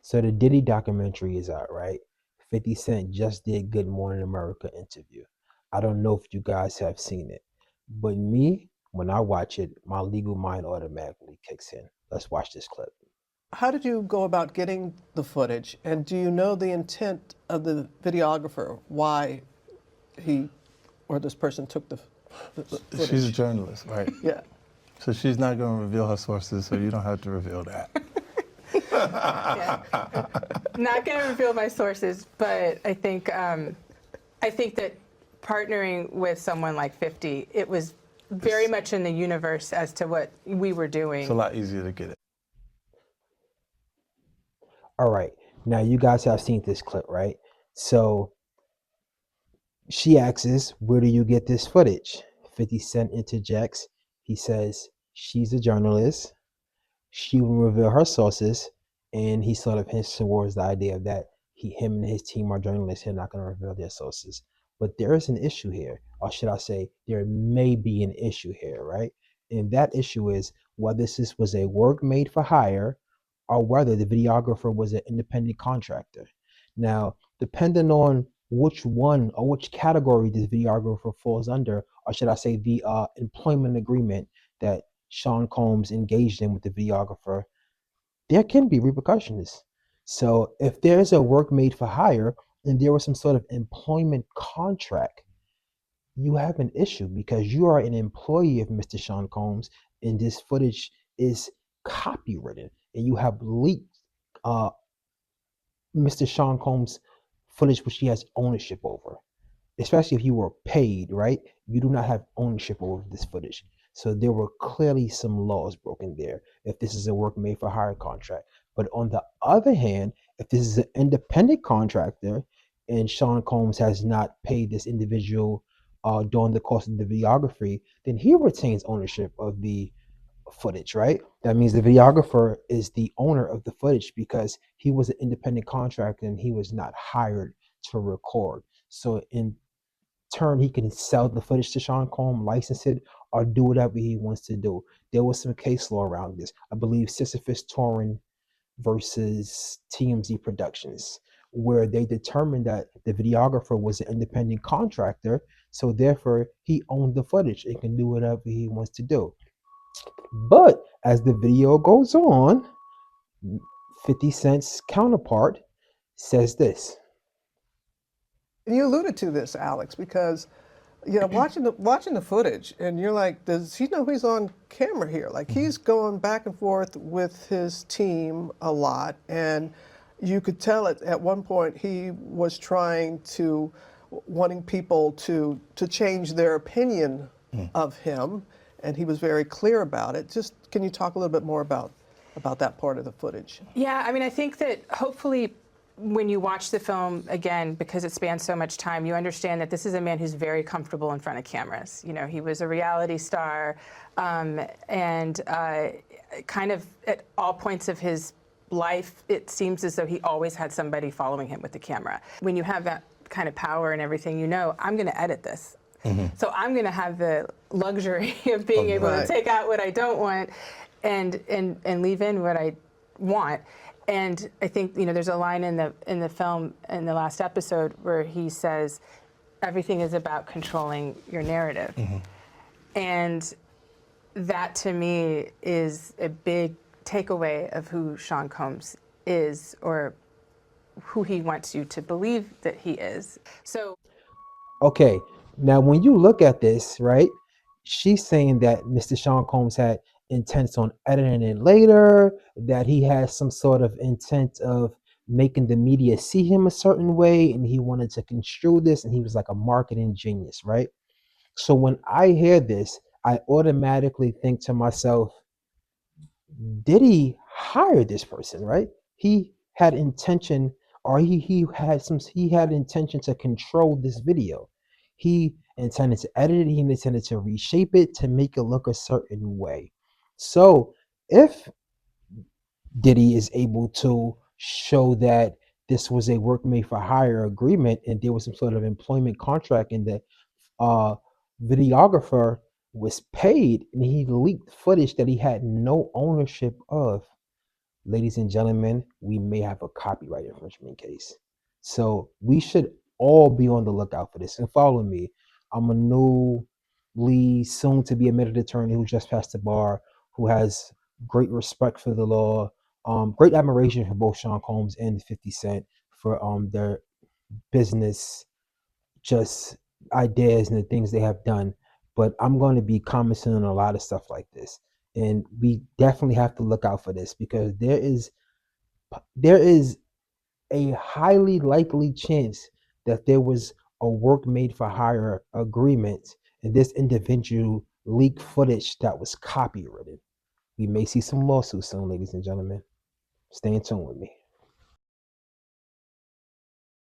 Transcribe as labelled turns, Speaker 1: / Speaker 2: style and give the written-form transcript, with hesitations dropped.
Speaker 1: So the Diddy documentary is out, right? 50 Cent just did Good Morning America interview. I don't know if you guys have seen it, but me, when I watch it, my legal mind automatically kicks in. Let's watch this clip.
Speaker 2: How did you go about getting the footage? And do you know the intent of the videographer, why he or this person took the footage?
Speaker 3: She's a journalist, right?
Speaker 2: Yeah.
Speaker 3: So she's not going to reveal her sources, so you don't have to reveal that.
Speaker 4: Yeah. Not going to reveal my sources, but I think that partnering with someone like 50, it was very much in the universe as to what we were doing.
Speaker 3: It's a lot easier to get it.
Speaker 1: All right. Now you guys have seen this clip, right? So she asks, where do you get this footage? 50 Cent interjects. He says, she's a journalist. She will reveal her sources. And he sort of hints towards the idea that him and his team are journalists. They're not going to reveal their sources. But there is an issue here, or should I say, there may be an issue here, right? And that issue is whether this was a work made for hire or whether the videographer was an independent contractor. Now, depending on which one or which category this videographer falls under, or should I say the employment agreement that Sean Combs engaged in with the videographer, there can be repercussions. So if there's a work made for hire and there was some sort of employment contract, you have an issue because you are an employee of Mr. Sean Combs and this footage is copywritten and you have leaked uh, Mr. Sean Combs footage which he has ownership over, especially if you were paid, right? You do not have ownership over this footage. So there were clearly some laws broken there if this is a work made for hire contract. But on the other hand, if this is an independent contractor and Sean Combs has not paid this individual during the course of the videography, then he retains ownership of the footage, right? That means the videographer is the owner of the footage because he was an independent contractor and he was not hired to record. So in turn, he can sell the footage to Sean Combs, license it, or do whatever he wants to do. There was some case law around this. I believe Sisyphus Touring versus TMZ Productions, where they determined that the videographer was an independent contractor, so therefore he owned the footage and can do whatever he wants to do. But as the video goes on, 50 Cent's counterpart says this.
Speaker 2: And you alluded to this, Alex, because watching the footage, and you're like, does he know he's on camera here? Like he's going back and forth with his team a lot, and you could tell at one point he was wanting people to change their opinion of him, and he was very clear about it. Just can you talk a little bit more about that part of the footage?
Speaker 4: Yeah, I mean, I think that hopefully when you watch the film again, because it spans so much time, you understand that this is a man who's very comfortable in front of cameras. You know, he was a reality star, and kind of at all points of his life, it seems as though he always had somebody following him with the camera. When you have that kind of power and everything, you know, I'm going to edit this. So I'm going to have the luxury of being able to take out what I don't want and leave in what I want. And I think, you know, there's a line in the film in the last episode where he says, everything is about controlling your narrative. And that to me is a big takeaway of who Sean Combs is, or who he wants you to believe that he is. So,
Speaker 1: Okay, now when you look at this, right, she's saying that Mr. Sean Combs had intents on editing it later, that he has some sort of intent of making the media see him a certain way, and he wanted to construe this, and he was like a marketing genius, right? So when I hear this, I automatically think to myself, did he hire this person, right? He had intention, or he had intention to control this video. He intended to edit it, he intended to reshape it to make it look a certain way. So if Diddy is able to show that this was a work made for hire agreement and there was some sort of employment contract and the uh, videographer was paid and he leaked footage that he had no ownership of, ladies and gentlemen, we may have a copyright infringement case. So we should all be on the lookout for this. And follow me. I'm a newly soon to be admitted attorney who just passed the bar, who has great respect for the law, great admiration for both Sean Combs and 50 Cent for their business just ideas and the things they have done. But I'm going to be commenting on a lot of stuff like this. And we definitely have to look out for this because there is a highly likely chance that there was a work made for hire agreement and this individual leaked footage that was copywritten. We may see some lawsuits soon, ladies and gentlemen. Stay in tune with me.